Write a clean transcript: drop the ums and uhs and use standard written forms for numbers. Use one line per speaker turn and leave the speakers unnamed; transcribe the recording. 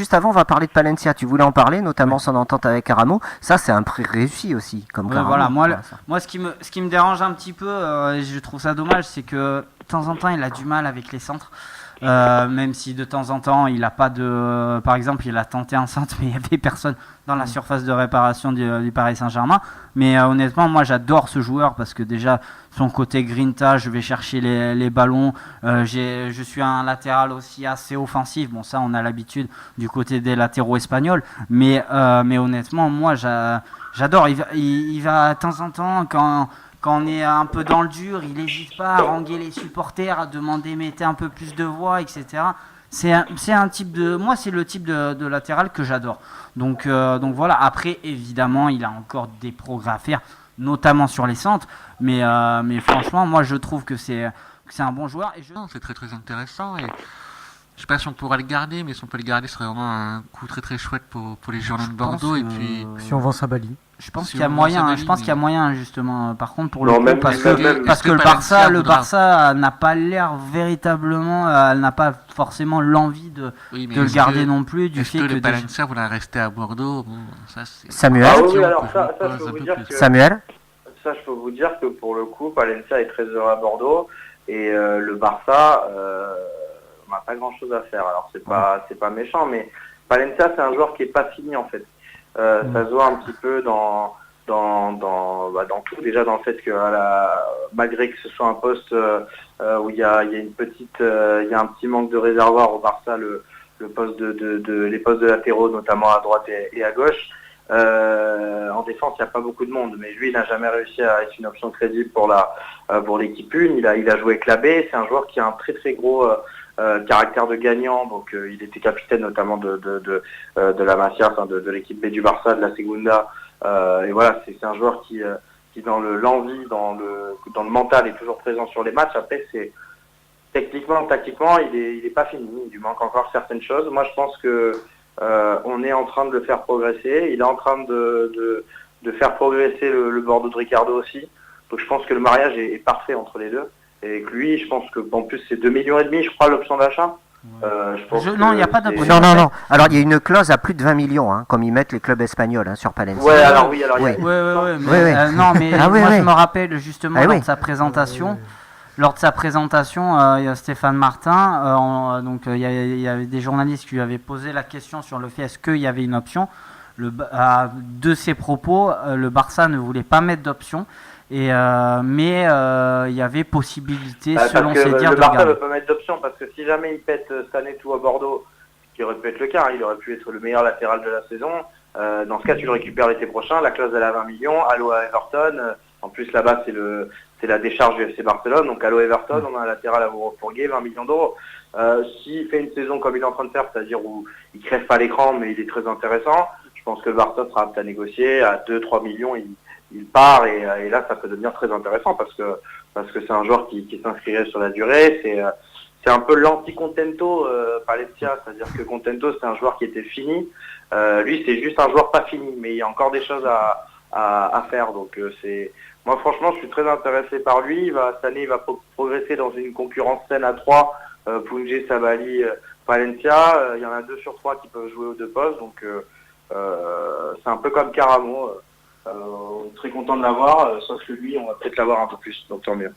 juste avant, on va parler de Palencia. Tu voulais en parler, notamment son entente avec Caramo. Ça, c'est un prix réussi aussi, comme Caramo.
Voilà, moi ce qui me dérange un petit peu, et je trouve ça dommage, c'est que de temps en temps, il a du mal avec les centres. Même si de temps en temps il a pas de, par exemple il a tenté un centre mais il y avait personne dans la surface de réparation du Paris Saint-Germain, mais honnêtement moi j'adore ce joueur parce que déjà son côté grinta, je vais chercher les ballons, je suis un latéral aussi assez offensif, bon ça on a l'habitude du côté des latéraux espagnols, mais honnêtement moi j'adore, il va de temps en temps quand on est un peu dans le dur, il n'hésite pas à haranguer les supporters, à demander mettez un peu plus de voix, etc. C'est un type de, moi c'est le type de latéral que j'adore. Donc voilà. Après évidemment il a encore des progrès à faire, notamment sur les centres. Mais franchement moi je trouve que c'est un bon joueur.
Non, c'est très très intéressant et je sais pas si on pourra le garder, mais si on peut le garder, ce serait vraiment un coup très très chouette pour les Girondins de Bordeaux. Et puis
si on vend Sabali.
Je pense qu'il y a moyen. Je pense qu'il y a moyen justement. Par contre pour le
Non,
coup,
même-
parce
même-
que le Barça n'a pas l'air véritablement, elle n'a pas forcément l'envie de le garder non plus du fait
que
que
le Palencia voudra rester à Bordeaux. Bon, ça c'est.
Samuel.
Ah oui,
question
alors
que
ça,
je me
je
pose
peux
un
vous
peu
dire
plus.
que
Samuel.
ça, je peux vous dire que pour le coup, Palencia est très heureux à Bordeaux et le Barça n'a pas grand chose à faire. Alors c'est pas méchant, mais Palencia c'est un joueur qui est pas fini en fait. Ça se voit un petit peu dans tout, déjà dans le fait que malgré que ce soit un poste où il y a une petite il y a un petit manque de réservoir au Barça, le poste les postes de latéraux notamment à droite et à gauche. En défense, il n'y a pas beaucoup de monde, mais lui, il n'a jamais réussi à être une option crédible pour l'équipe 1. Il a joué avec l'AB. C'est un joueur qui a un très très gros caractère de gagnant. Donc, il était capitaine notamment de la Masia, enfin de l'équipe B du Barça, de la Segunda. Et voilà, c'est un joueur qui dans l'envie, dans le mental, est toujours présent sur les matchs. Après, c'est techniquement, tactiquement, il est pas fini. Il lui manque encore certaines choses. Moi, je pense que on est en train de le faire progresser. Il est en train de faire progresser le Bordeaux de Ricardo aussi. Donc je pense que le mariage est parfait entre les deux. Et que lui, je pense que en plus c'est 2,5 millions, je crois, l'option d'achat.
Non, il n'y a pas d'option.
Non. Alors il y a une clause à plus de 20 millions, hein, comme ils mettent les clubs espagnols sur Palencia.
Ouais, alors oui, alors
Oui.
il y a-
Ouais, mais non, mais je me rappelle justement
Ah
lors
oui.
de sa présentation. Lors de sa présentation, il y a Stéphane Martin, il y avait des journalistes qui lui avaient posé la question sur le fait est-ce qu'il y avait une option. De ses propos, le Barça ne voulait pas mettre d'option, mais il y avait possibilité, selon ses dires,
le
de
Barça ne
garder.
veut pas mettre d'option parce que si jamais il pète cette année tout à Bordeaux, ce qui aurait pu être le cas, il aurait pu être le meilleur latéral de la saison. Dans ce cas, tu le récupères l'été prochain. La clause elle est à 20 millions. Allo à Everton. En plus là-bas c'est la décharge du FC Barcelone. Donc allo Everton, on a un latéral à vous refourguer, 20 millions d'euros. S'il fait une saison comme il est en train de faire, c'est-à-dire où il crève pas l'écran mais il est très intéressant, je pense que le Barça sera apte à négocier à 2-3 millions. Il part et là ça peut devenir très intéressant parce que c'est un joueur qui s'inscrirait sur la durée. C'est un peu l'anti-Contento Palencia, c'est-à-dire que Contento c'est un joueur qui était fini. Lui c'est juste un joueur pas fini, mais il y a encore des choses à faire. Donc moi franchement je suis très intéressé par lui. Cette année il va progresser dans une concurrence saine à 3, Punje, Sabali, Palencia. Il y en a 2 sur 3 qui peuvent jouer aux deux postes. Donc c'est un peu comme Caramo. On est très content de l'avoir, sauf que lui on va peut-être l'avoir un peu plus, donc tant mieux.